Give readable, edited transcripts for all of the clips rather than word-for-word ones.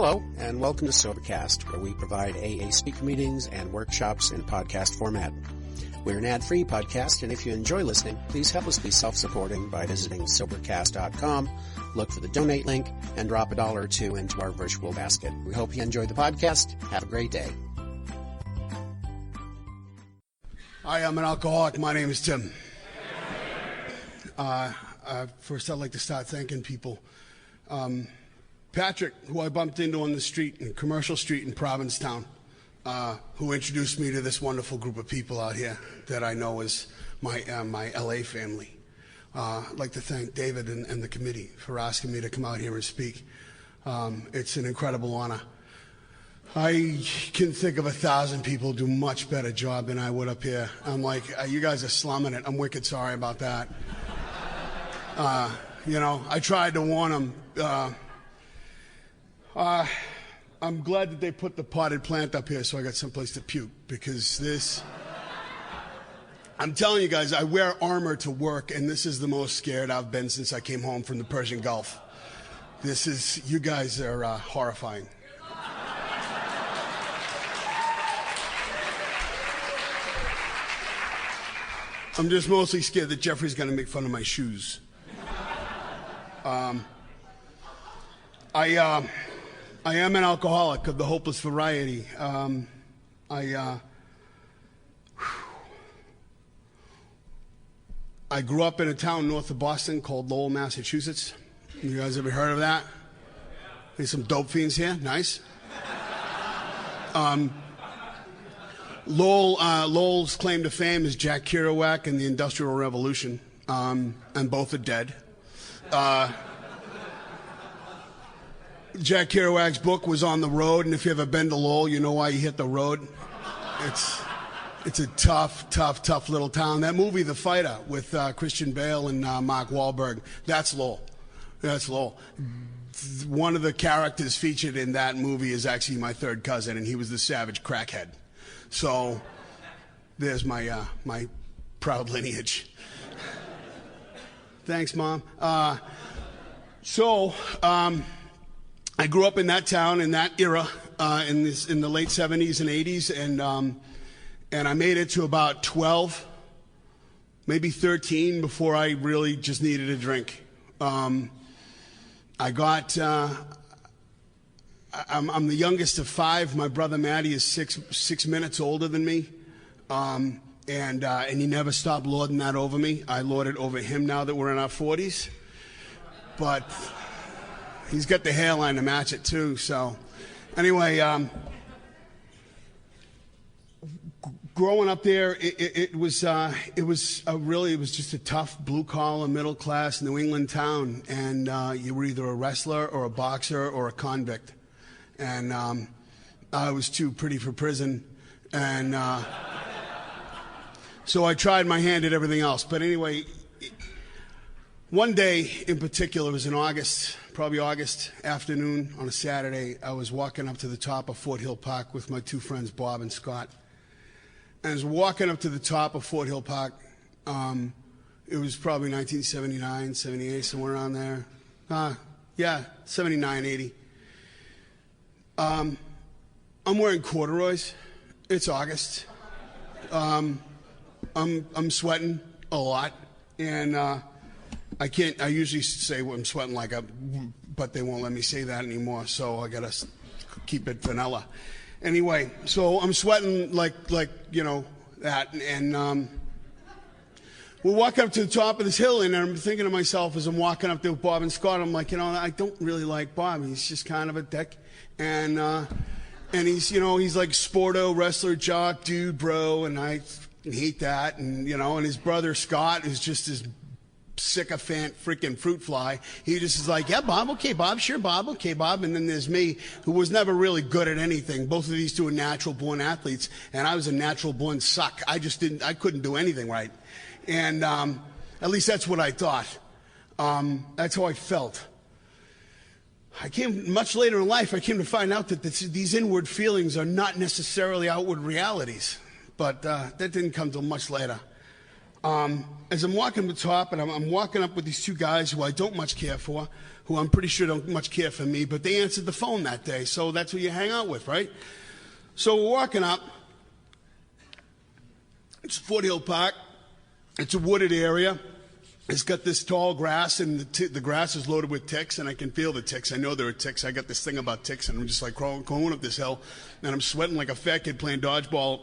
Hello, and welcome to Sobercast, where we provide AA speaker meetings and workshops in podcast format. We're an ad-free podcast, and if you enjoy listening, please help us be self-supporting by visiting Sobercast.com, look for the donate link, and drop $1 or $2 into our virtual basket. We hope you enjoy the podcast. Have a great day. Hi, I'm an alcoholic. My name is Tim. First, I'd like to start thanking people. Patrick, who I bumped into on the street, in Commercial Street in Provincetown, who introduced me to this wonderful group of people out here that I know is my LA family. I'd like to thank David and the committee for asking me to come out here and speak. It's an incredible honor. I can think of 1,000 people do much better job than I would up here. I'm like, you guys are slumming it. I'm wicked sorry about that. I tried to warn them. I'm glad that they put the potted plant up here so I got someplace to puke, because this, I'm telling you guys, I wear armor to work, and this is the most scared I've been since I came home from the Persian Gulf. You guys are horrifying. I'm just mostly scared that Jeffrey's going to make fun of my shoes. I am an alcoholic of the hopeless variety. I grew up in a town north of Boston called Lowell, Massachusetts. You guys ever heard of that? There's some dope fiends here. Nice. Lowell's claim to fame is Jack Kerouac and the Industrial Revolution, and both are dead. Jack Kerouac's book was On the Road, and if you ever been to Lowell, you know why you hit the road. It's a tough little town. That movie, The Fighter, with Christian Bale and Mark Wahlberg, that's Lowell. That's Lowell. One of the characters featured in that movie is actually my third cousin, and he was the savage crackhead. So there's my proud lineage. Thanks, Mom. I grew up in that town in that era, in the late 70s and 80s, and I made it to about 12, maybe 13 before I really just needed a drink. I'm the youngest of 5. My brother Matty is six minutes older than me, and he never stopped lording that over me. I lord it over him now that we're in our 40s, but he's got the hairline to match it too. So, anyway, growing up there, it was just a tough blue collar middle class New England town, and you were either a wrestler or a boxer or a convict, and I was too pretty for prison, and so I tried my hand at everything else. But anyway, one day in particular, it was in August afternoon on a Saturday. I was walking up to the top of Fort Hill Park with my 2 friends, Bob and Scott. And I was walking up to the top of Fort Hill Park. It was probably 1979, 78, somewhere around there. 79, 80. I'm wearing corduroys. It's August. I'm sweating a lot, and I usually say I'm sweating but they won't let me say that anymore, so I gotta keep it vanilla. Anyway, so I'm sweating like that, and we're walking up to the top of this hill, and I'm thinking to myself as I'm walking up there with Bob and Scott, I'm like, I don't really like Bob. He's just kind of a dick, and he's like sporto, wrestler, jock, dude, bro, and I hate that, and his brother Scott is just as sycophant freaking fruit fly. He just is like, yeah, Bob, okay, Bob, sure, Bob, okay, Bob. And then there's me, who was never really good at anything. Both of these two are natural born athletes, and I was a natural born suck. I couldn't do anything right. And at least that's what I thought. That's how I felt. Much later in life, I came to find out that these inward feelings are not necessarily outward realities. But that didn't come till much later. as I'm walking to the top, and I'm walking up with these two guys who I don't much care for, who I'm pretty sure don't much care for me, but they answered the phone that day, so that's who you hang out with, right? So we're walking up. It's Fort Hill Park. It's a wooded area. It's got this tall grass, and the grass is loaded with ticks, and I can feel the ticks. I know there are ticks. I got this thing about ticks, and I'm just like going up this hill, and I'm sweating like a fat kid playing dodgeball.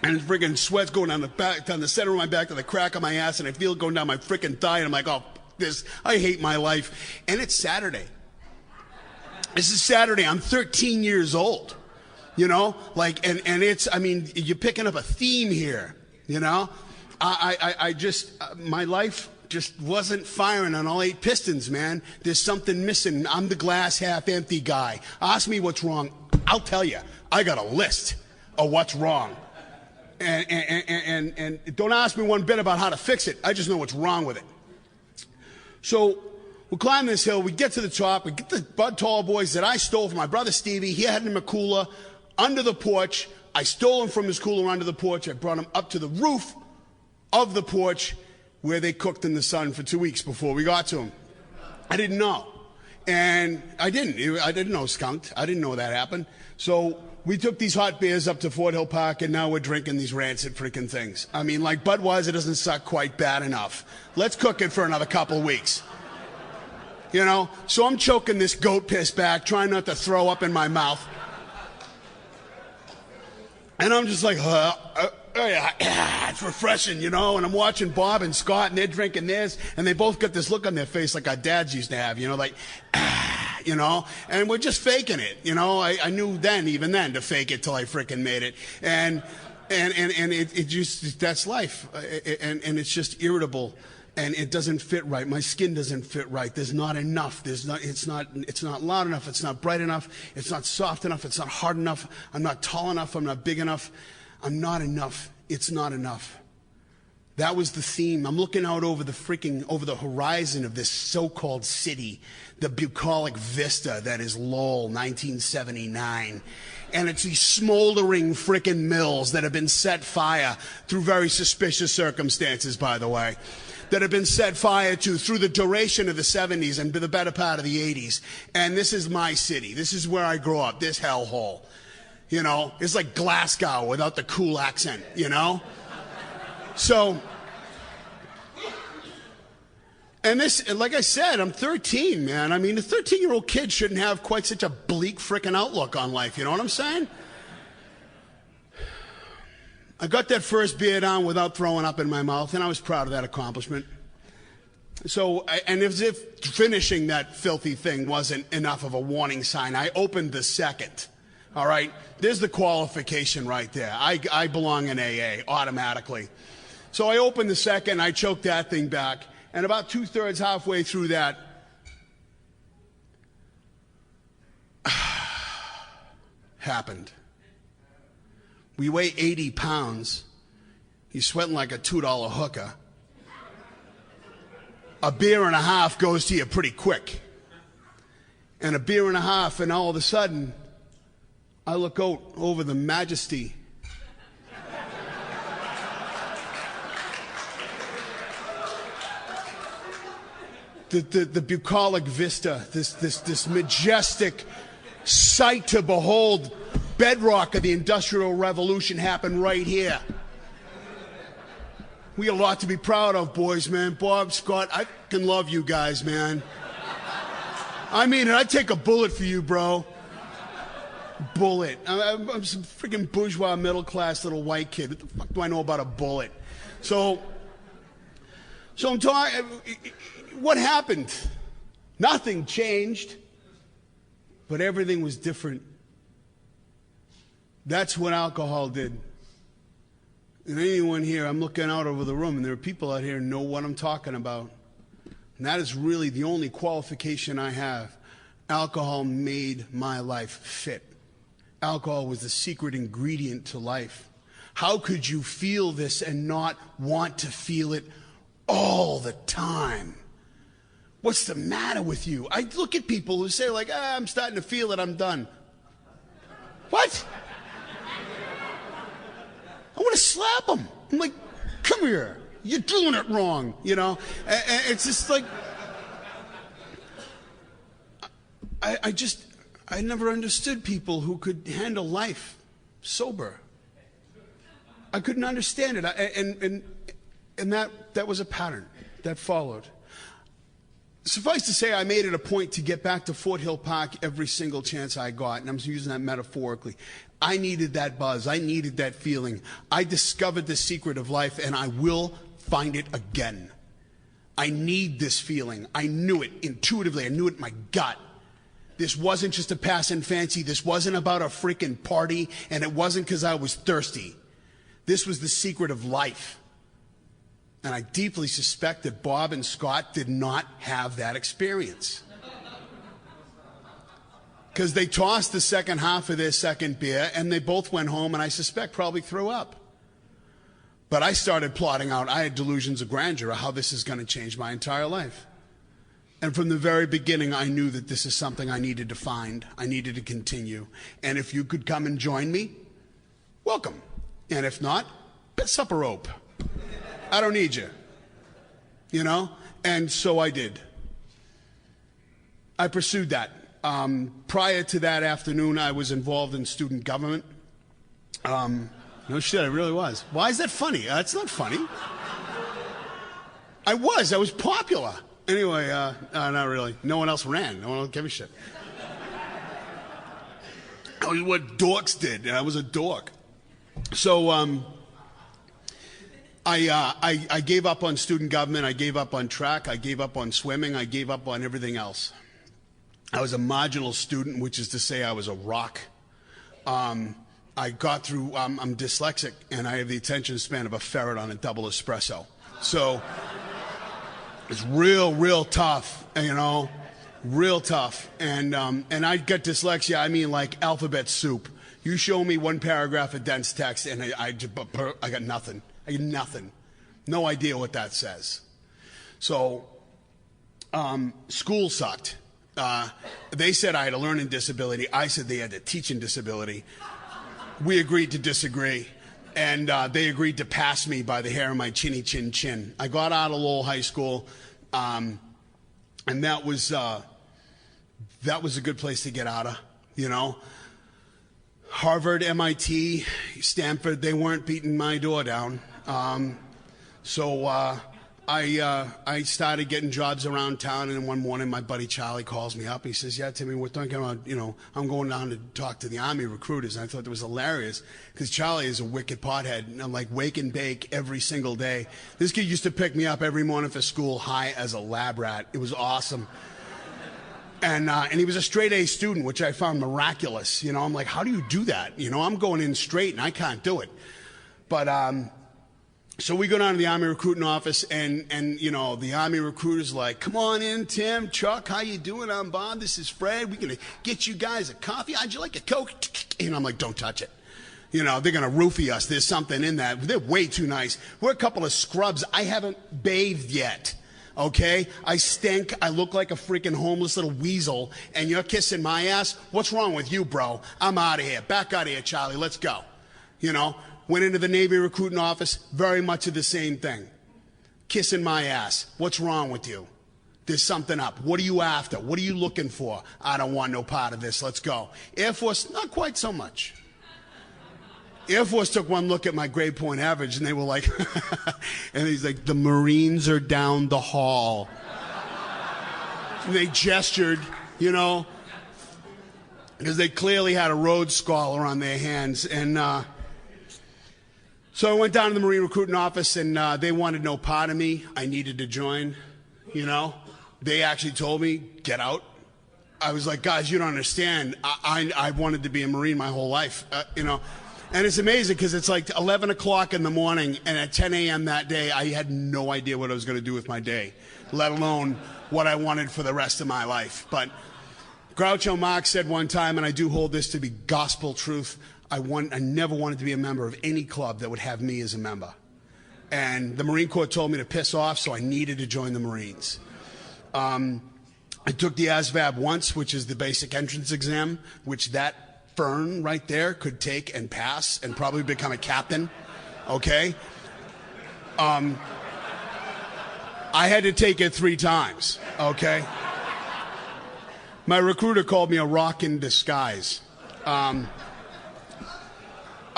And friggin' sweat's going down the center of my back to the crack of my ass, and I feel it going down my frickin' thigh, and I'm like, oh, I hate my life. And it's Saturday. This is Saturday. I'm 13 years old, you know? Like, and it's, I mean, you're picking up a theme here, you know? I just, my life just wasn't firing on all 8 pistons, man. There's something missing. I'm the glass half empty guy. Ask me what's wrong. I'll tell you. I got a list of what's wrong. And don't ask me one bit about how to fix it. I just know what's wrong with it. So we climb this hill. We get to the top. We get the Bud Tall boys that I stole from my brother Stevie. He had him a cooler under the porch. I stole him from his cooler under the porch. I brought him up to the roof of the porch where they cooked in the sun for 2 weeks before we got to him. I didn't know. And I didn't know skunked. I didn't know that happened. So we took these hot beers up to Fort Hill Park, and now we're drinking these rancid freaking things. I mean, like, Budweiser doesn't suck quite bad enough. Let's cook it for another couple weeks. You know? So I'm choking this goat piss back, trying not to throw up in my mouth. And I'm just like, it's refreshing, you know? And I'm watching Bob and Scott, and they're drinking theirs, and they both got this look on their face like our dads used to have, you know, like, you know? And we're just faking it, you know? I knew even then, to fake it till I frickin' made it. And it just, that's life. And it's just irritable. And it doesn't fit right. My skin doesn't fit right. There's not enough. It's not loud enough. It's not bright enough. It's not soft enough. It's not hard enough. I'm not tall enough. I'm not big enough. I'm not enough. It's not enough. That was the theme. I'm looking out over the horizon of this so-called city, the bucolic vista that is Lowell, 1979. And it's these smoldering frickin' mills that have been set fire through very suspicious circumstances, by the way, that have been set fire to through the duration of the 70s and the better part of the 80s. And this is my city. This is where I grew up, this hellhole. You know, it's like Glasgow without the cool accent, you know? So, and this, like I said, I'm 13, man. I mean, a 13-year-old kid shouldn't have quite such a bleak frickin' outlook on life, you know what I'm saying? I got that first beer down without throwing up in my mouth, and I was proud of that accomplishment. So, and as if finishing that filthy thing wasn't enough of a warning sign, I opened the second. All right? There's the qualification right there. I belong in AA automatically. So I opened the second, I choked that thing back, and about 2/3 halfway through that, happened. We weigh 80 pounds. He's sweating like a $2 hooker. A beer and a half goes to you pretty quick. And a beer and a half, and all of a sudden, I look out over the majesty. The bucolic vista, this majestic sight to behold. Bedrock of the Industrial Revolution happened right here. We got a lot to be proud of, boys, man. Bob, Scott, I can love you guys, man. I mean, I'd take a bullet for you, bro. Bullet. I'm some freaking bourgeois, middle-class little white kid. What the fuck do I know about a bullet? So I'm talking. What happened? Nothing changed, but everything was different. That's what alcohol did. And anyone here, I'm looking out over the room, and there are people out here who know what I'm talking about. And that is really the only qualification I have. Alcohol made my life fit. Alcohol was the secret ingredient to life. How could you feel this and not want to feel it all the time? What's the matter with you? I look at people who say, like, I'm starting to feel it, I'm done. What? I want to slap them. I'm like, come here. You're doing it wrong, you know? And it's just like, I never understood people who could handle life sober. I couldn't understand it. And that was a pattern that followed. Suffice to say, I made it a point to get back to Fort Hill Park every single chance I got, and I'm using that metaphorically. I needed that buzz. I needed that feeling. I discovered the secret of life, and I will find it again. I need this feeling. I knew it intuitively. I knew it in my gut. This wasn't just a passing fancy. This wasn't about a freaking party, and it wasn't because I was thirsty. This was the secret of life. And I deeply suspect that Bob and Scott did not have that experience. Because they tossed the second half of their second beer, and they both went home, and I suspect probably threw up. But I started plotting out, I had delusions of grandeur of how this is going to change my entire life. And from the very beginning, I knew that this is something I needed to find. I needed to continue. And if you could come and join me, welcome. And if not, piss up a rope. I don't need you. You know? And so I did. I pursued that. Prior to that afternoon, I was involved in student government. No shit, I really was. Why is that funny? That's not funny. I was popular. Anyway, not really. No one else ran. No one else gave a shit. That was what dorks did. I was a dork. So, I gave up on student government. I gave up on track. I gave up on swimming. I gave up on everything else. I was a marginal student, which is to say I was a rock. I got through, I'm dyslexic, and I have the attention span of a ferret on a double espresso. So it's real tough, you know, real tough. And I got dyslexia, I mean like alphabet soup. You show me one paragraph of dense text, and I got nothing. I got nothing. No idea what that says. So school sucked. They said I had a learning disability. I said they had a teaching disability. We agreed to disagree, and they agreed to pass me by the hair of my chinny chin chin. I got out of Lowell High School, and that was a good place to get out of, you know. Harvard, MIT, Stanford, they weren't beating my door down. So I started getting jobs around town, and then one morning my buddy Charlie calls me up. He says, yeah, Timmy, we're thinking about, you know, I'm going down to talk to the Army recruiters. And I thought that was hilarious because Charlie is a wicked pothead, and I'm like wake and bake every single day. This kid used to pick me up every morning for school high as a lab rat. It was awesome. And he was a straight A student, which I found miraculous. You know, I'm like, how do you do that? You know, I'm going in straight and I can't do it. But so we go down to the Army recruiting office, and you know, the Army recruiter's like, come on in, Tim, Chuck, how you doing? I'm Bob, this is Fred. We're going to get you guys a coffee. How'd you like a Coke? And I'm like, don't touch it. You know, they're going to roofie us. There's something in that. They're way too nice. We're a couple of scrubs. I haven't bathed yet. Okay? I stink. I look like a freaking homeless little weasel, and you're kissing my ass? What's wrong with you, bro? I'm out of here. Back out of here, Charlie. Let's go. You know? Went into the Navy recruiting office, very much of the same thing. Kissing my ass. What's wrong with you? There's something up. What are you after? What are you looking for? I don't want no part of this. Let's go. Air Force, not quite so much. Air Force took one look at my grade point average, and they were like, and he's like, the Marines are down the hall. And they gestured, you know, because they clearly had a road scholar on their hands. And so I went down to the Marine recruiting office, and they wanted no part of me. I needed to join, you know. They actually told me, get out. I was like, guys, you don't understand. I wanted to be a Marine my whole life, you know. And it's amazing because it's like 11 o'clock in the morning, and at 10 a.m. that day, I had no idea what I was going to do with my day, let alone what I wanted for the rest of my life. But Groucho Marx said one time, and I do hold this to be gospel truth, I never wanted to be a member of any club that would have me as a member. And the Marine Corps told me to piss off, so I needed to join the Marines. I took the ASVAB once, which is the basic entrance exam, which that Fern right there could take and pass and probably become a captain, okay? I had to take it 3 times, okay? My recruiter called me a rock in disguise. I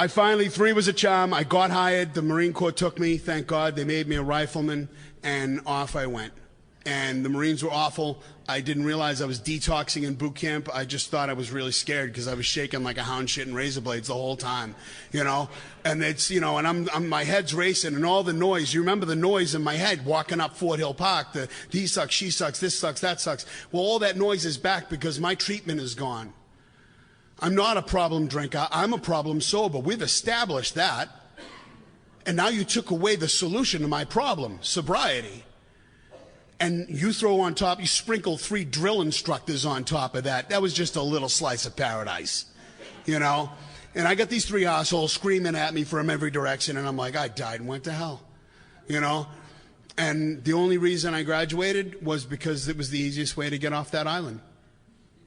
finally, 3 was a charm. I got hired. The Marine Corps took me. Thank God. They made me a rifleman, and off I went. And the Marines were awful. I didn't realize I was detoxing in boot camp. I just thought I was really scared because I was shaking like a hound shitting razor blades the whole time, you know. And it's, you know, and my head's racing and all the noise. You remember the noise in my head walking up Fort Hill Park. The he sucks, she sucks, this sucks, that sucks. Well, all that noise is back because my treatment is gone. I'm not a problem drinker. I'm a problem sober. We've established that. And now you took away the solution to my problem, sobriety. And you throw on top, you sprinkle 3 drill instructors on top of that. That was just a little slice of paradise, you know? And I got these 3 assholes screaming at me from every direction, and I'm like, I died and went to hell, you know? And the only reason I graduated was because it was the easiest way to get off that island.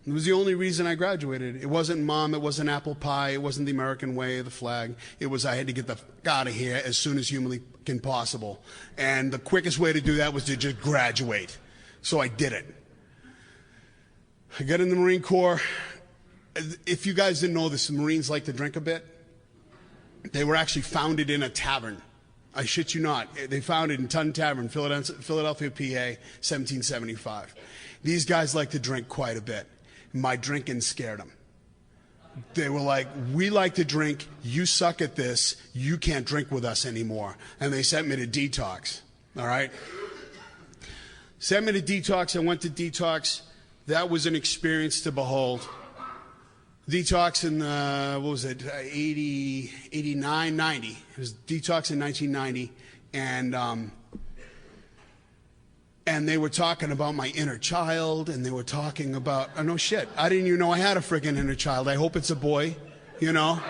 It was the only reason I graduated. It wasn't mom, it wasn't apple pie, it wasn't the American way, the flag. It was I had to get the fuck out of here as soon as humanly possible. And the quickest way to do that was to just graduate. So I did it. I got in the Marine Corps. If you guys didn't know this, the Marines like to drink a bit. They were actually founded in a tavern. I shit you not. They founded in Tun Tavern, Philadelphia, PA, 1775. These guys like to drink quite a bit. My drinking scared them. They were like, we like to drink, you suck at this, you can't drink with us anymore. And they sent me to detox, all right? Sent me to detox, I went to detox. That was an experience to behold. Detox in, 89, 90. It was detox in 1990, and they were talking about my inner child, and they were talking about, oh, no shit, I didn't even know I had a friggin' inner child. I hope it's a boy, you know?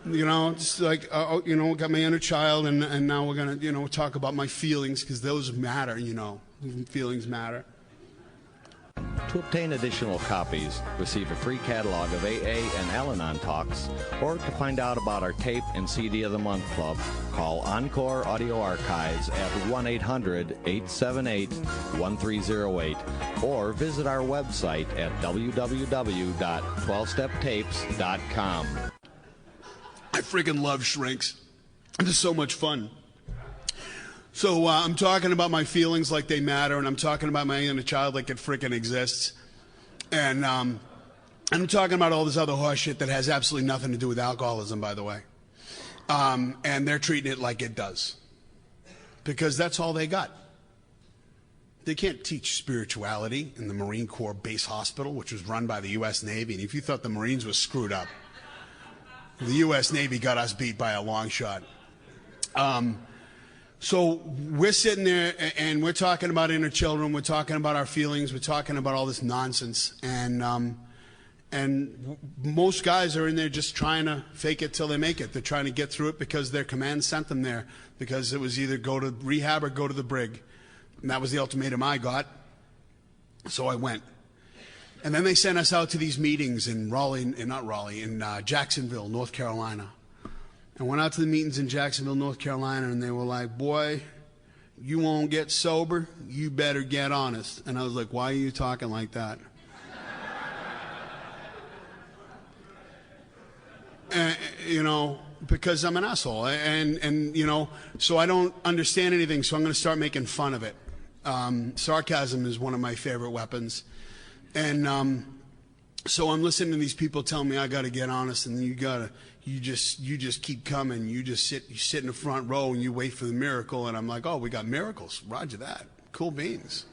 You know, it's like, you know, got my inner child, and now we're going to, you know, talk about my feelings, because those matter, you know. Feelings matter. To obtain additional copies, receive a free catalog of AA and Al-Anon talks, or to find out about our tape and CD of the Month Club, call Encore Audio Archives at 1-800-878-1308, or visit our website at www.12steptapes.com. I freaking love shrinks. It's so much fun. So I'm talking about my feelings like they matter, and I'm talking about my inner child like it freaking exists. And I'm talking about all this other horse shit that has absolutely nothing to do with alcoholism, by the way. And they're treating it like it does. Because that's all they got. They can't teach spirituality in the Marine Corps base hospital, which was run by the U.S. Navy. And if you thought the Marines were screwed up, the U.S. Navy got us beat by a long shot. So we're sitting there and we're talking about inner children, we're talking about our feelings, we're talking about all this nonsense, and most guys are in there just trying to fake it till they make it. They're trying to get through it because their command sent them there, because it was either go to rehab or go to the brig. And that was the ultimatum I got. So I went. And then they sent us out to these meetings in Jacksonville, North Carolina. I went out to the meetings in Jacksonville, North Carolina, and they were like, boy, you won't get sober, you better get honest. And I was like, why are you talking like that? You know, because I'm an asshole. And you know, so I don't understand anything, so I'm going to start making fun of it. Sarcasm is one of my favorite weapons. And so I'm listening to these people tell me I got to get honest, and you just keep coming. You sit in the front row and you wait for the miracle. And I'm like, oh, we got miracles. Roger that. Cool beans.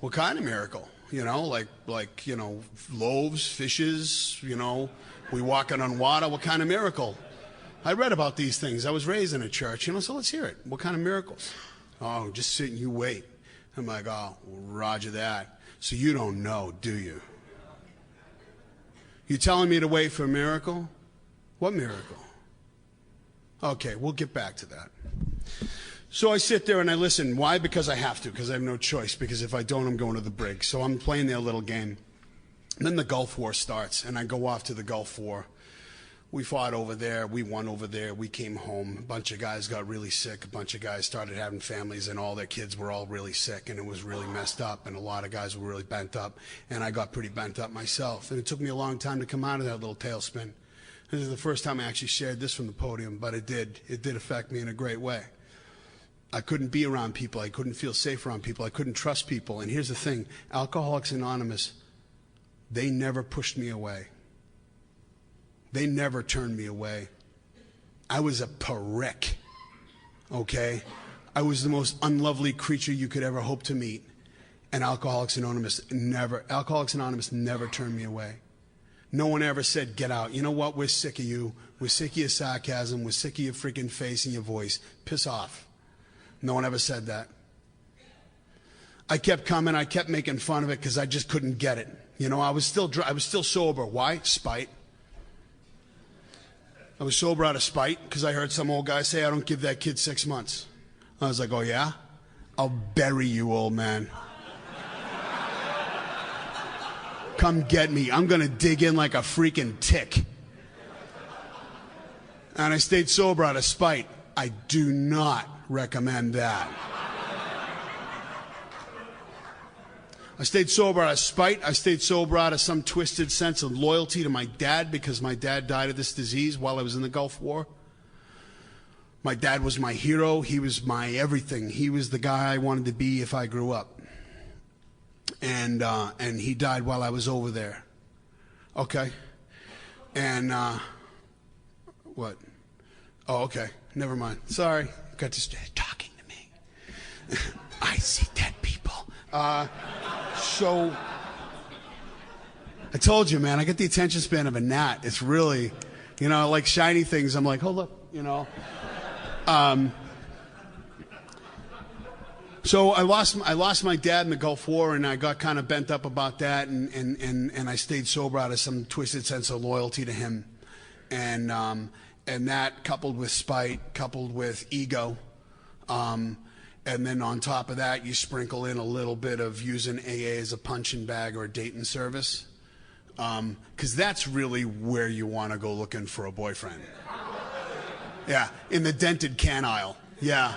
What kind of miracle? You know, like you know, loaves, fishes. You know, we walking on water. What kind of miracle? I read about these things. I was raised in a church. You know, so let's hear it. What kind of miracles? Oh, just sit and you wait. I'm like, oh, roger that. So you don't know, do you? You telling me to wait for a miracle? What miracle? Okay, we'll get back to that. So I sit there and I listen. Why? Because I have to, because I have no choice, because if I don't, I'm going to the brig. So I'm playing their little game. And then the Gulf War starts, and I go off to the Gulf War, We fought over there. We won over there. We came home. A bunch of guys got really sick. A bunch of guys started having families, and all their kids were all really sick, and it was really messed up, and a lot of guys were really bent up, and I got pretty bent up myself. And it took me a long time to come out of that little tailspin. This is the first time I actually shared this from the podium, but it did affect me in a great way. I couldn't be around people. I couldn't feel safe around people. I couldn't trust people. And here's the thing, Alcoholics Anonymous, they never pushed me away. They never turned me away. I was a prick, okay? I was the most unlovely creature you could ever hope to meet. And Alcoholics Anonymous never turned me away. No one ever said, get out. You know what? We're sick of you. We're sick of your sarcasm. We're sick of your freaking face and your voice. Piss off. No one ever said that. I kept coming. I kept making fun of it because I just couldn't get it. You know, I was still sober. Why? Spite. I was sober out of spite because I heard some old guy say, I don't give that kid 6 months. I was like, oh yeah? I'll bury you, old man. Come get me. I'm going to dig in like a freaking tick. And I stayed sober out of spite. I do not recommend that. I stayed sober out of spite. I stayed sober out of some twisted sense of loyalty to my dad because my dad died of this disease while I was in the Gulf War. My dad was my hero. He was my everything. He was the guy I wanted to be if I grew up. And he died while I was over there. Okay. And what? Oh, okay. Never mind. Sorry. Got distracted talking to me. I see dead people. So I told you, man, I get the attention span of a gnat. It's really, you know, like shiny things. I'm like, hold up, you know. So I lost my dad in the Gulf War, and I got kind of bent up about that, and I stayed sober out of some twisted sense of loyalty to him, and that coupled with spite, coupled with ego, and then on top of that, you sprinkle in a little bit of using AA as a punching bag or a dating service, because that's really where you want to go looking for a boyfriend. Yeah, in the dented can aisle. Yeah.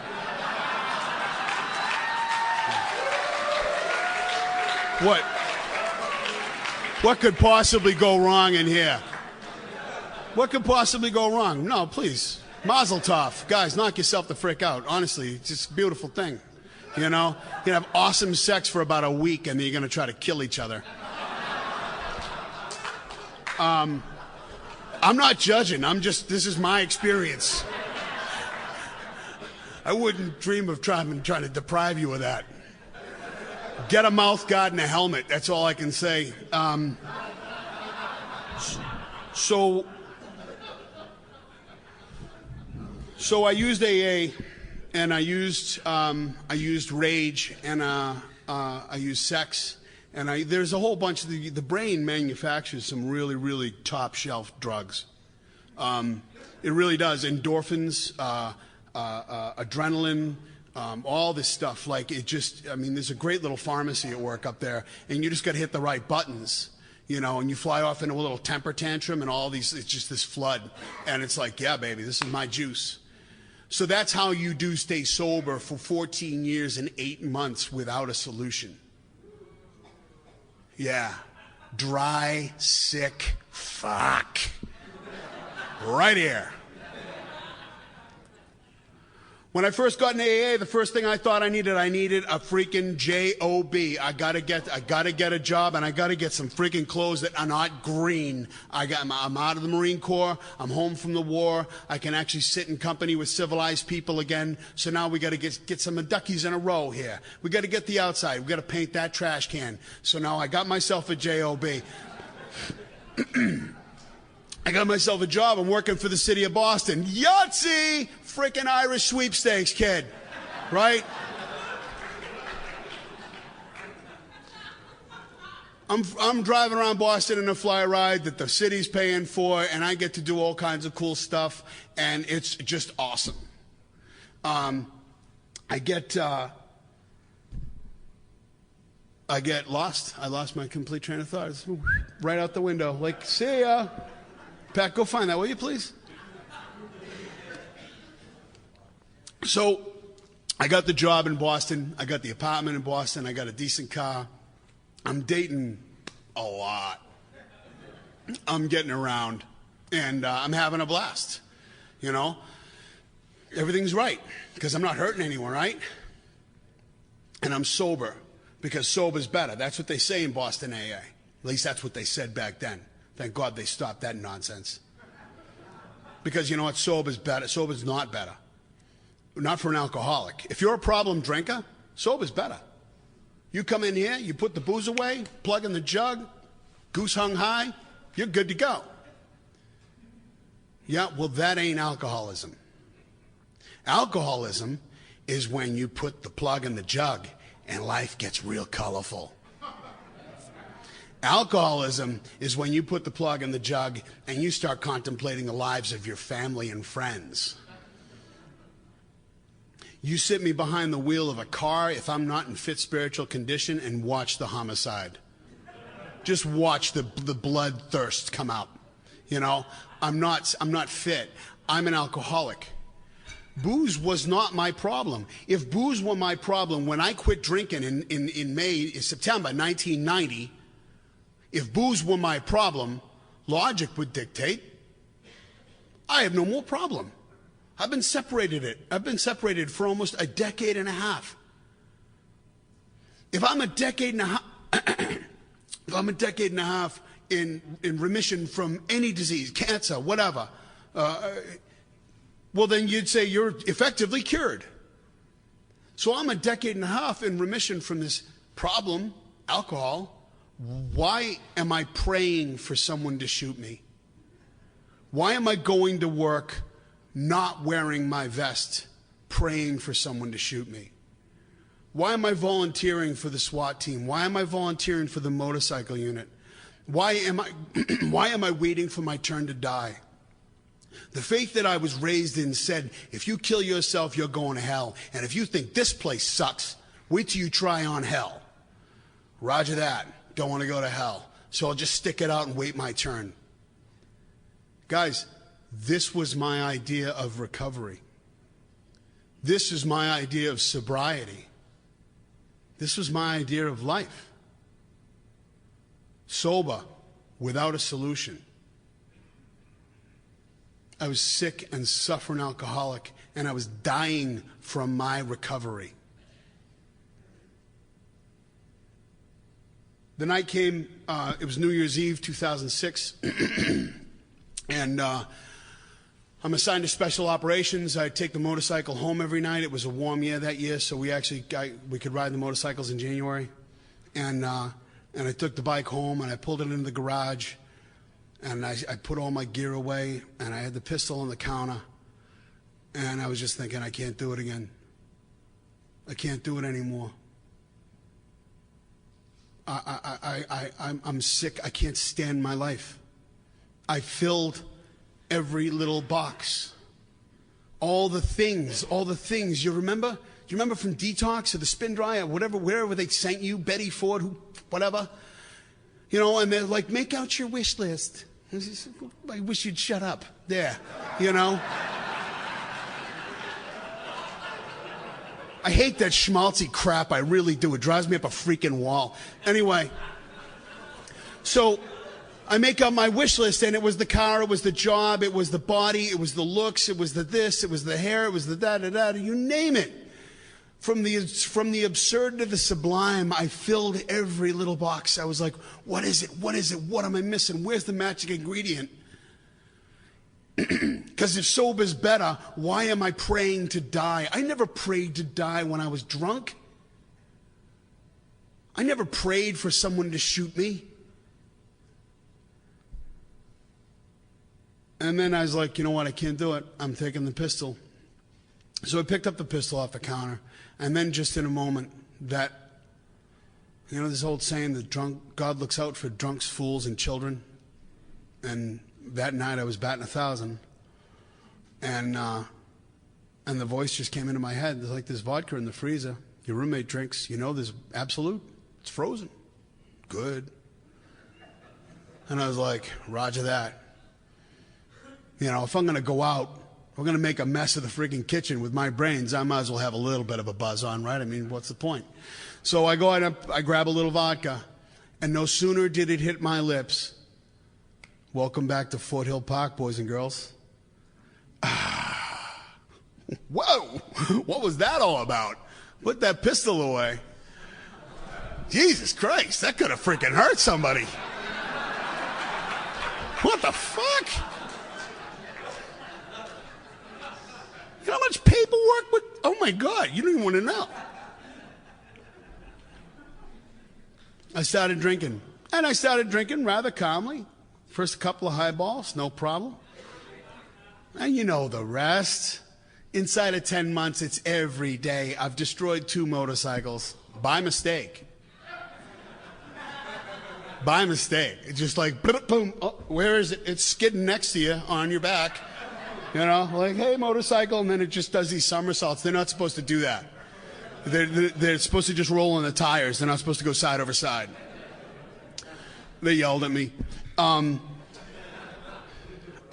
What could possibly go wrong in here? What could possibly go wrong? No, please. Mazel tov. Guys, knock yourself the frick out. Honestly, it's just a beautiful thing. You know? You can have awesome sex for about a week, and then you're going to try to kill each other. I'm not judging. This is my experience. I wouldn't dream of trying to deprive you of that. Get a mouth guard and a helmet. That's all I can say. So I used AA, and I used rage, and I used sex, and there's a whole bunch of the brain manufactures some really, really top shelf drugs. It really does. Endorphins, adrenaline. All this stuff, like there's a great little pharmacy at work up there, and you just got to hit the right buttons, you know, and you fly off into a little temper tantrum and all these, it's just this flood, and it's like, yeah, baby, this is my juice. So that's how you do stay sober for 14 years and 8 months without a solution. Yeah. Dry, sick, fuck. Right here. When I first got in AA, the first thing I thought I needed a freaking job. I gotta get a job, and I gotta get some freaking clothes that are not green. I'm out of the Marine Corps. I'm home from the war. I can actually sit in company with civilized people again. So now we gotta get some duckies in a row here. We gotta get the outside. We gotta paint that trash can. So now I got myself a job. I got myself a job. I'm working for the city of Boston. Yahtzee! Freaking Irish sweepstakes, kid. Right? I'm driving around Boston in a fly ride that the city's paying for, and I get to do all kinds of cool stuff, and it's just awesome. I get lost. I lost my complete train of thought. It's right out the window. Like, see ya. Pat, go find that, will you, please? So I got the job in Boston. I got the apartment in Boston. I got a decent car. I'm dating a lot. I'm getting around, and I'm having a blast. You know, everything's right because I'm not hurting anyone, right? And I'm sober because sober's better. That's what they say in Boston AA. At least that's what they said back then. Thank God they stopped that nonsense. Because you know what? Sober's better. Sober's not better. Not for an alcoholic. If you're a problem drinker, sober's better. You come in here, you put the booze away, plug in the jug, goose hung high, you're good to go. Yeah, well, that ain't alcoholism. Alcoholism is when you put the plug in the jug and life gets real colorful. Alcoholism is when you put the plug in the jug and you start contemplating the lives of your family and friends. You sit me behind the wheel of a car if I'm not in fit spiritual condition and watch the homicide. Just watch the bloodthirst come out. You know, I'm not fit. I'm an alcoholic. Booze was not my problem. If booze were my problem, when I quit drinking in September 1990, if booze were my problem, logic would dictate I have no more problem. I've been separated for almost a decade and a half. If I'm a decade and a half, in remission from any disease, cancer, whatever, well then you'd say you're effectively cured. So I'm a decade and a half in remission from this problem, alcohol. Why am I praying for someone to shoot me? Why am I going to work not wearing my vest, praying for someone to shoot me? Why am I volunteering for the SWAT team? Why am I volunteering for the motorcycle unit? Why am I waiting for my turn to die? The faith that I was raised in said, if you kill yourself, you're going to hell. And if you think this place sucks, wait till you try on hell. Roger that. Don't want to go to hell. So I'll just stick it out and wait my turn. Guys, this was my idea of recovery. This is my idea of sobriety. This was my idea of life. Sober, without a solution. I was sick and suffering alcoholic, and I was dying from my recovery. The night came, it was New Year's Eve, 2006, and I'm assigned to special operations. I take the motorcycle home every night. It was a warm year that year, so we could ride the motorcycles in January. And I took the bike home, and I pulled it into the garage, and I put all my gear away, and I had the pistol on the counter, and I was just thinking, I can't do it again. I can't do it anymore. I'm sick. I can't stand my life. I filled every little box. All the things. You remember? Do you remember from Detox or the Spin Dry or wherever they sent you, Betty Ford, whatever? You know, and they're like, make out your wish list. I wish you'd shut up. There, you know? I hate that schmaltzy crap. I really do. It drives me up a freaking wall. Anyway, so I make up my wish list, and it was the car, it was the job, it was the body, it was the looks, it was the this, it was the hair, it was the da-da-da, you name it. From the absurd to the sublime, I filled every little box. I was like, what is it? What is it? What am I missing? Where's the magic ingredient? Because if sober's better, why am I praying to die? I never prayed to die when I was drunk. I never prayed for someone to shoot me. And then I was like, you know what? I can't do it. I'm taking the pistol. So I picked up the pistol off the counter. And then just in a moment that, you know, this old saying that God looks out for drunks, fools, and children. And that night I was batting 1,000. And the voice just came into my head. There's like this vodka in the freezer. Your roommate drinks. You know, there's Absolute. It's frozen. Good. And I was like, roger that. You know, if I'm going to go out, we're going to make a mess of the friggin' kitchen with my brains, I might as well have a little bit of a buzz on, right? I mean, what's the point? So I go out, I grab a little vodka, and no sooner did it hit my lips. Welcome back to Fort Hill Park, boys and girls. Whoa! What was that all about? Put that pistol away. Jesus Christ, that could have freaking hurt somebody. What the fuck? You know how much paperwork with... Oh my God, you don't even want to know. I started drinking. And I started drinking rather calmly. First couple of highballs, no problem. And you know the rest. Inside of 10 months, it's every day. I've destroyed 2 motorcycles by mistake. By mistake. It's just like, boom, oh, where is it? It's skidding next to you on your back. You know, like, hey, motorcycle, and then it just does these somersaults. They're not supposed to do that. They're supposed to just roll on the tires. They're not supposed to go side over side. They yelled at me. I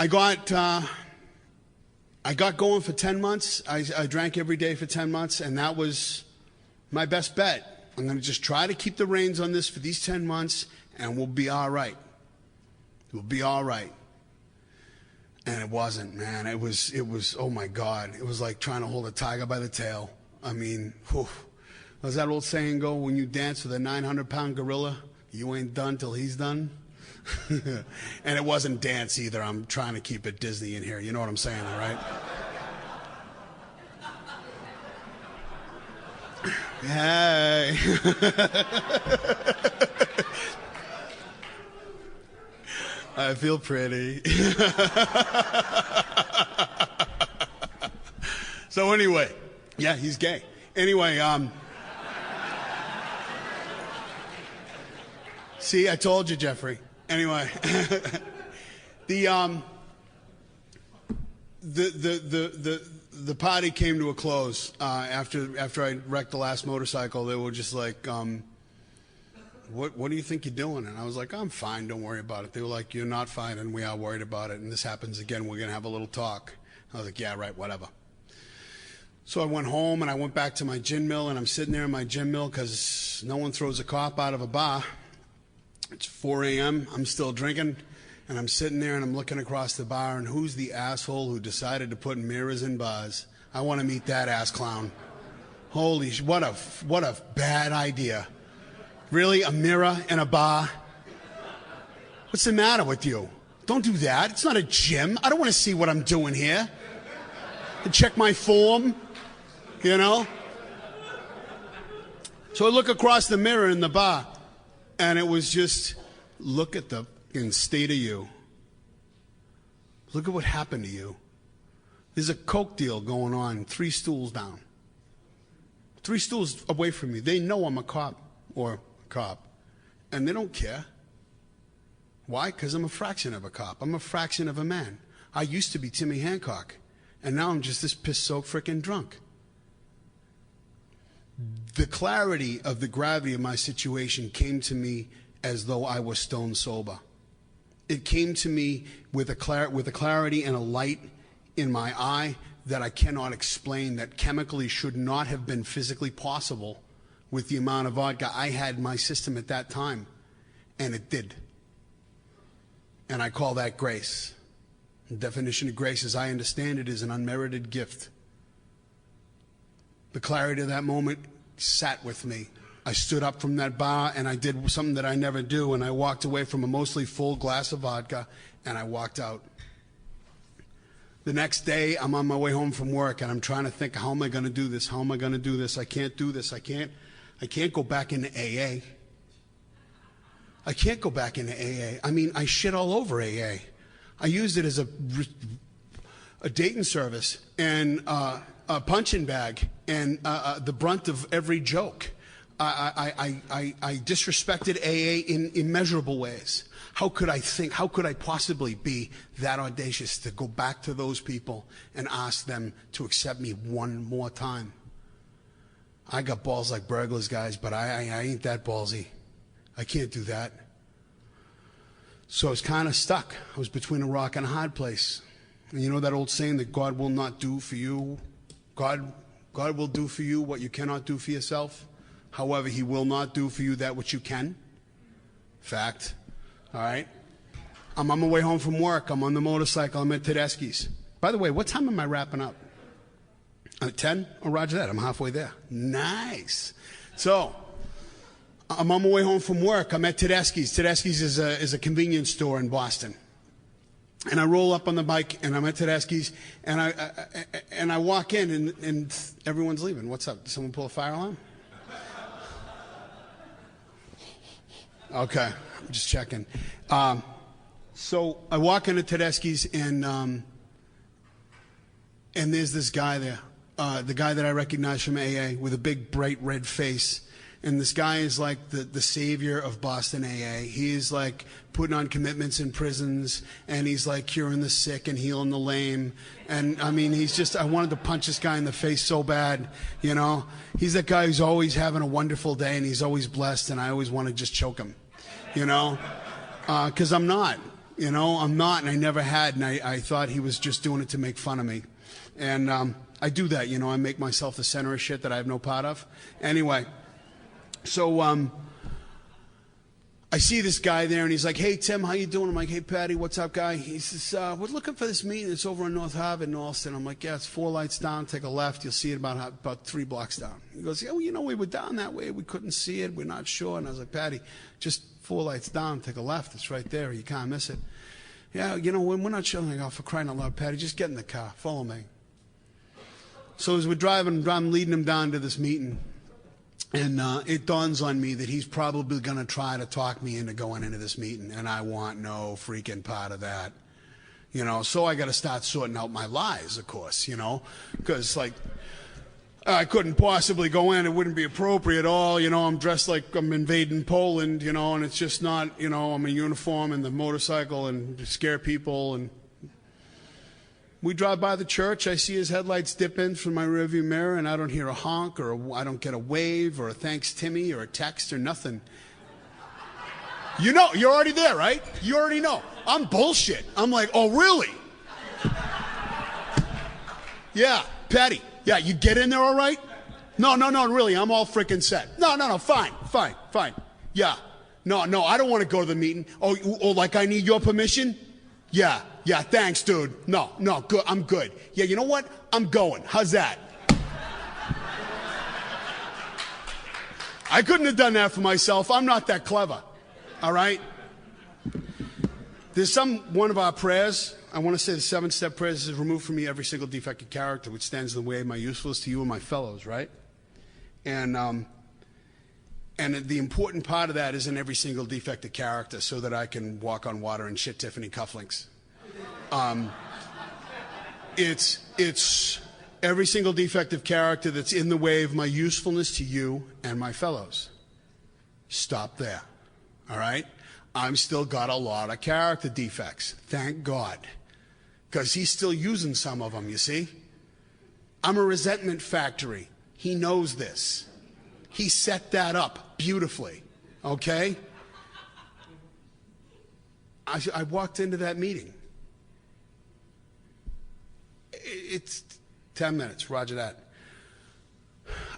got going for 10 months. I drank every day for 10 months, and that was my best bet. I'm going to just try to keep the reins on this for these 10 months, and we'll be all right. We'll be all right. And it wasn't, man. It was, oh my God. It was like trying to hold a tiger by the tail. I mean, whew. Does that old saying go, when you dance with a 900-pound gorilla, you ain't done till he's done? And it wasn't dance either. I'm trying to keep it Disney in here. You know what I'm saying, right? Hey. I feel pretty. So anyway, yeah, he's gay. Anyway, see, I told you, Jeffrey. Anyway, the party came to a close after I wrecked the last motorcycle. They were just like, what do you think you're doing? And I was like, I'm fine, don't worry about it. They were like, you're not fine, and we are worried about it, and this happens again, we're going to have a little talk. I was like, yeah, right, whatever. So I went home, and I went back to my gin mill, and I'm sitting there in my gin mill because no one throws a cop out of a bar. It's 4 a.m., I'm still drinking, and I'm sitting there, and I'm looking across the bar, and who's the asshole who decided to put mirrors in bars? I want to meet that ass clown. Holy, what a bad idea. Really? A mirror in a bar? What's the matter with you? Don't do that. It's not a gym. I don't want to see what I'm doing here. And check my form, you know? So I look across the mirror in the bar, and it was just, look at the state of you. Look at what happened to you. There's a coke deal going on 3 stools down. 3 stools away from me. They know I'm a cop or cop, and they don't care. Why? Because I'm a fraction of a cop. I'm a fraction of a man. I used to be Timmy Hancock, and now I'm just this piss-soaked frickin' drunk. The clarity of the gravity of my situation came to me as though I was stone sober. It came to me with a clarity and a light in my eye that I cannot explain, that chemically should not have been physically possible with the amount of vodka I had in my system at that time. And it did. And I call that grace. The definition of grace, as I understand it, is an unmerited gift. The clarity of that moment sat with me. I stood up from that bar and I did something that I never do, and I walked away from a mostly full glass of vodka, and I walked out. The next day, I'm on my way home from work, and I'm trying to think, how am I going to do this? How am I going to do this? I can't do this. I can't go back into AA. I can't go back into AA. I mean, I shit all over AA. I used it as a dating service and a punching bag and the brunt of every joke. I disrespected AA in immeasurable ways. How could I possibly be that audacious to go back to those people and ask them to accept me one more time? I got balls like burglars, guys, but I ain't that ballsy. I can't do that. So I was kind of stuck. I was between a rock and a hard place. And you know that old saying that God will not do for you? God will do for you what you cannot do for yourself. However, he will not do for you that which you can. Fact. All right? I'm on my way home from work. I'm on the motorcycle. I'm at Tedeschi's. By the way, what time am I wrapping up? 10? Oh, roger that. I'm halfway there. Nice. So, I'm on my way home from work. I'm at Tedeschi's. Tedeschi's is a convenience store in Boston. And I roll up on the bike, and I'm at Tedeschi's, and I walk in, and everyone's leaving. What's up? Did someone pull a fire alarm? Okay, I'm just checking. So I walk into Tedeschi's, and there's this guy there, the guy that I recognize from AA with a big, bright red face. And this guy is like the savior of Boston AA. He's like putting on commitments in prisons, and he's like curing the sick and healing the lame. And I mean, I wanted to punch this guy in the face so bad, you know. He's that guy who's always having a wonderful day, and he's always blessed, and I always want to just choke him, you know. Because I'm not, you know, I'm not, and I never had, and I thought he was just doing it to make fun of me. And I do that, you know, I make myself the center of shit that I have no part of. Anyway. So I see this guy there, and he's like, "Hey, Tim, how you doing?" I'm like, "Hey, Patty, what's up, guy?" He says, "We're looking for this meeting. It's over on North Harvard in Allston." I'm like, "Yeah, it's 4 lights down. Take a left. You'll see it about 3 blocks down." He goes, "Yeah, well, you know, we were down that way. We couldn't see it. We're not sure." And I was like, "Patty, just 4 lights down. Take a left. It's right there. You can't miss it." "Yeah, you know, we're not sure." I go, "For crying out loud, Patty, just get in the car. Follow me." So as we're driving, I'm leading him down to this meeting. And it dawns on me that he's probably going to try to talk me into going into this meeting, and I want no freaking part of that, you know. So I got to start sorting out my lies, of course, you know, because like I couldn't possibly go in; it wouldn't be appropriate at all, you know. I'm dressed like I'm invading Poland, you know, and it's just not, you know. I'm in uniform and the motorcycle and scare people and. We drive by the church, I see his headlights dip in from my rearview mirror, and I don't hear a honk, or I don't get a wave, or a thanks Timmy, or a text, or nothing. You know, you're already there, right? You already know. I'm bullshit. I'm like, "Oh, really?" "Yeah, Patty, yeah, you get in there all right?" No, really, I'm all freaking set. No, fine. Yeah, no, I don't want to go to the meeting. Oh, like I need your permission? Yeah, thanks, dude. No, good. I'm good. Yeah, you know what? I'm going. How's that? I couldn't have done that for myself. I'm not that clever. All right? There's one of our prayers. I want to say the 7-step prayer is remove from me every single defective character which stands in the way of my usefulness to you and my fellows, right? And the important part of that is in every single defective character so that I can walk on water and shit Tiffany cufflinks. It's every single defective character that's in the way of my usefulness to you and my fellows. Stop there. All right? I'm still got a lot of character defects. Thank God. Because he's still using some of them, you see? I'm a resentment factory. He knows this. He set that up beautifully. Okay? I walked into that meeting. It's 10 minutes, roger that.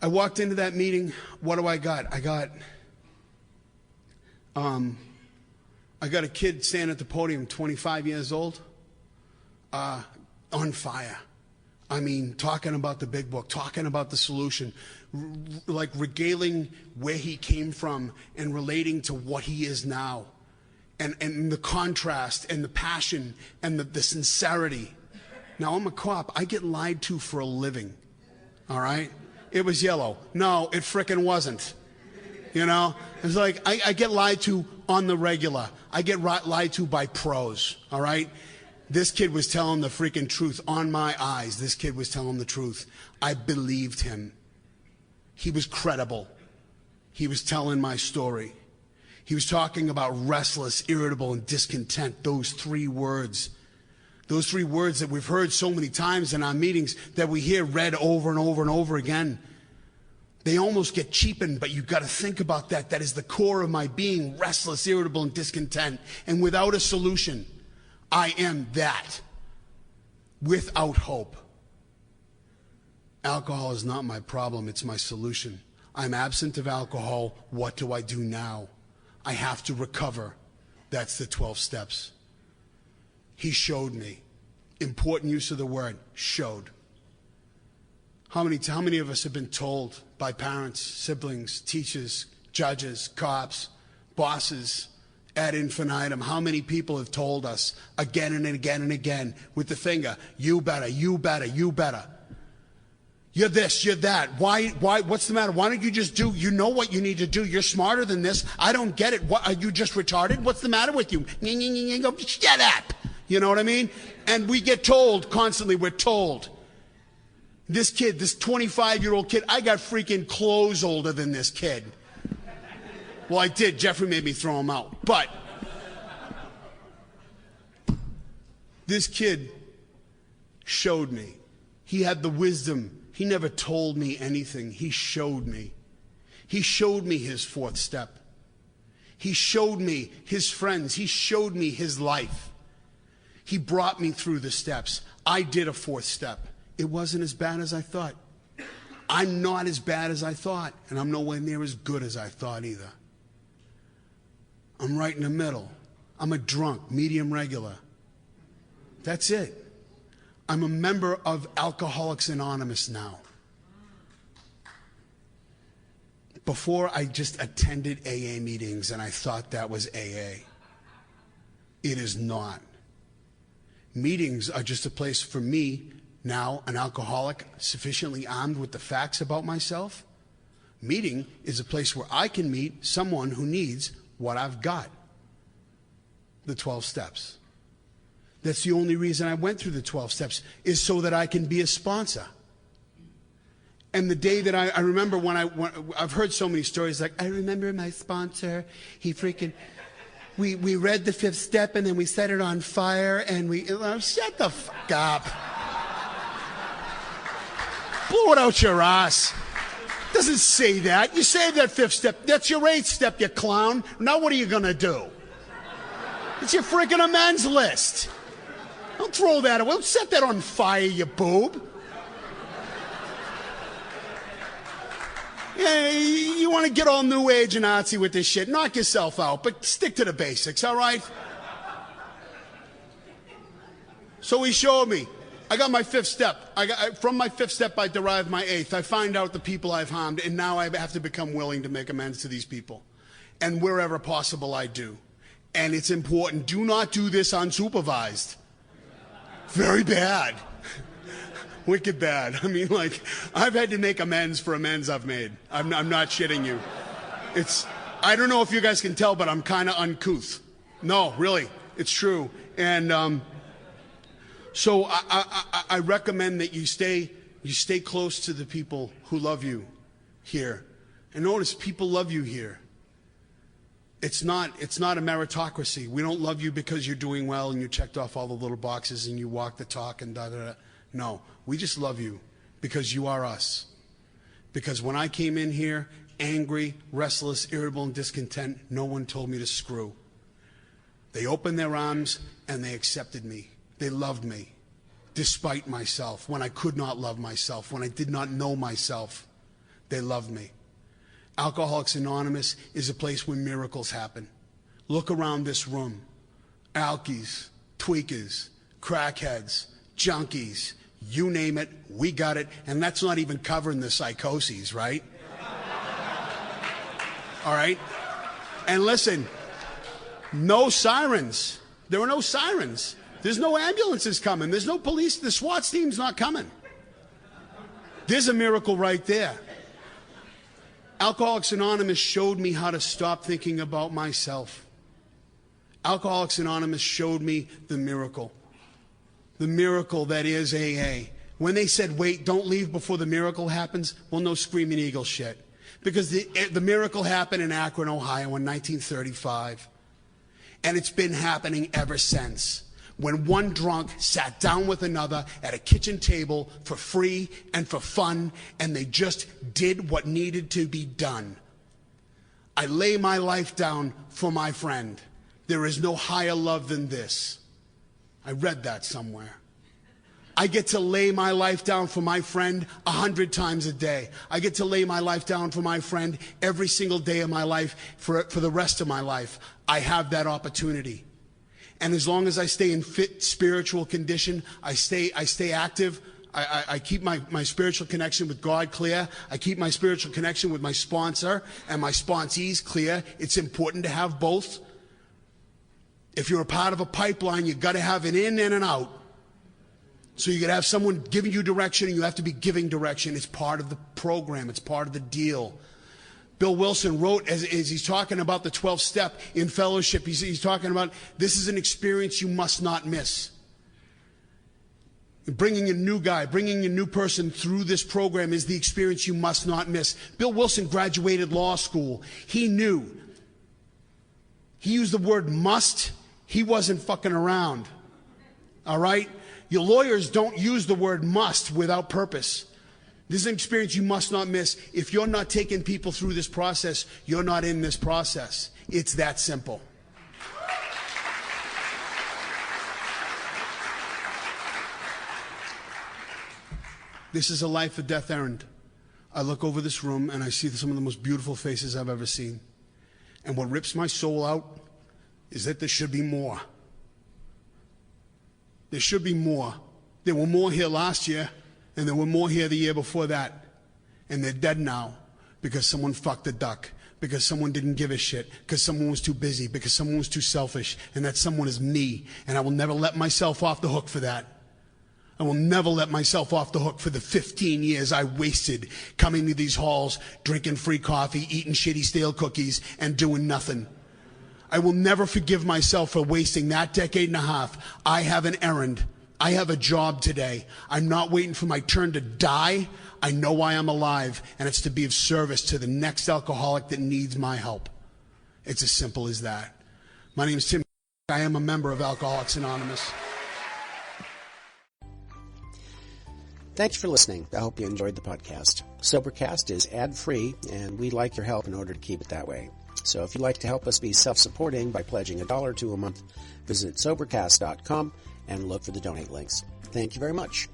I walked into that meeting. What do I got? I got a kid standing at the podium, 25 years old, on fire. I mean, talking about the big book, talking about the solution, like regaling where he came from and relating to what he is now. And the contrast and the passion and the sincerity. Now, I'm a cop. I get lied to for a living. All right? It was yellow. No, it frickin' wasn't. You know? It's like I get lied to on the regular. I get lied to by pros. All right? This kid was telling the freaking truth on my eyes. This kid was telling the truth. I believed him. He was credible. He was telling my story. He was talking about restless, irritable, and discontent. Those 3 words. Those 3 words that we've heard so many times in our meetings that we hear read over and over and over again. They almost get cheapened, but you've got to think about that. That is the core of my being, restless, irritable, and discontent. And without a solution, I am that. without hope. Alcohol is not my problem, it's my solution. I'm absent of alcohol. What do I do now? I have to recover. That's the 12 steps. He showed me. Important use of the word, showed. How many of us have been told by parents, siblings, teachers, judges, cops, bosses, ad infinitum? How many people have told us again and again and again with the finger, you better, you better, you better. You're this, you're that. Why, what's the matter? Why don't you just do, you know what you need to do. You're smarter than this. I don't get it. What, are you just retarded? What's the matter with you? Go, shut up. You know what I mean? And we get told constantly, we're told. This kid, this 25-year-old kid, I got freaking clothes older than this kid. Well, I did. Jeffrey made me throw him out. But this kid showed me. He had the wisdom. He never told me anything. He showed me. He showed me his fourth step. He showed me his friends. He showed me his life. He brought me through the steps. I did a fourth step. It wasn't as bad as I thought. I'm not as bad as I thought, and I'm nowhere near as good as I thought either. I'm right in the middle. I'm a drunk, medium regular. That's it. I'm a member of Alcoholics Anonymous now. Before, I just attended AA meetings and I thought that was AA. It is not. Meetings are just a place for me, now an alcoholic, sufficiently armed with the facts about myself. Meeting is a place where I can meet someone who needs what I've got. The 12 steps. That's the only reason I went through the 12 steps, is so that I can be a sponsor. And the day that I remember when I've heard so many stories like, I remember my sponsor, he freaking, we read the 5th step and then we set it on fire and shut the fuck up. Blow it out your ass. Doesn't say that. You say that 5th step. That's your 8th step, you clown. Now what are you going to do? It's your freaking amends list. Don't throw that away. Don't set that on fire, you boob. Yeah, you want to get all new age and artsy with this shit. Knock yourself out, but stick to the basics, all right? So he showed me. I got my 5th step. From my 5th step, I derived my 8th. I find out the people I've harmed, and now I have to become willing to make amends to these people. And wherever possible, I do. And it's important. Do not do this unsupervised. Very bad. Wicked bad. I mean, like, I've had to make amends for amends I've made. I'm not shitting you. I don't know if you guys can tell, but I'm kind of uncouth. No, really. It's true. And so I recommend that you stay close to the people who love you here. And notice, people love you here. It's not a meritocracy. We don't love you because you're doing well and you checked off all the little boxes and you walk the talk and da-da-da. No, we just love you because you are us. Because when I came in here, angry, restless, irritable, and discontent, no one told me to screw. They opened their arms and they accepted me. They loved me, despite myself, when I could not love myself, when I did not know myself. They loved me. Alcoholics Anonymous is a place where miracles happen. Look around this room. Alkies, tweakers, crackheads, junkies, you name it, we got it. And that's not even covering the psychoses, right? All right? And listen, no sirens. There are no sirens. There's no ambulances coming. There's no police. The SWAT team's not coming. There's a miracle right there. Alcoholics Anonymous showed me how to stop thinking about myself. Alcoholics Anonymous showed me the miracle that is AA. When they said, wait, don't leave before the miracle happens, well, no screaming eagle shit. Because the miracle happened in Akron, Ohio in 1935. And it's been happening ever since. When one drunk sat down with another at a kitchen table for free and for fun, and they just did what needed to be done. I lay my life down for my friend. There is no higher love than this. I read that somewhere. I get to lay my life down for my friend 100 times a day. I get to lay my life down for my friend every single day of my life for the rest of my life. I have that opportunity. And as long as I stay in fit spiritual condition, I stay active, I keep my spiritual connection with God clear. I keep my spiritual connection with my sponsor and my sponsees clear. It's important to have both. If you're a part of a pipeline, you've got to have an in and an out. So you got to have someone giving you direction, and you have to be giving direction. It's part of the program. It's part of the deal. Bill Wilson wrote, as he's talking about the 12th step in fellowship, he's talking about this is an experience you must not miss. Bringing a new guy, bringing a new person through this program is the experience you must not miss. Bill Wilson graduated law school. He knew. He used the word must. He wasn't fucking around. All right? Your lawyers don't use the word must without purpose. This is an experience you must not miss. If you're not taking people through this process, you're not in this process. It's that simple. This is a life or death errand. I look over this room and I see some of the most beautiful faces I've ever seen. And what rips my soul out is that there should be more. There should be more. There were more here last year, and there were more here the year before that. And they're dead now because someone fucked a duck, because someone didn't give a shit, because someone was too busy, because someone was too selfish, and that someone is me. And I will never let myself off the hook for that. I will never let myself off the hook for the 15 years I wasted coming to these halls, drinking free coffee, eating shitty stale cookies, and doing nothing. I will never forgive myself for wasting that decade and a half. I have an errand. I have a job today. I'm not waiting for my turn to die. I know why I'm alive, and it's to be of service to the next alcoholic that needs my help. It's as simple as that. My name is Tim. I am a member of Alcoholics Anonymous. Thanks for listening. I hope you enjoyed the podcast. Sobercast is ad-free, and we'd like your help in order to keep it that way. So if you'd like to help us be self-supporting by pledging $1 or $2 a month, visit Sobercast.com and look for the donate links. Thank you very much.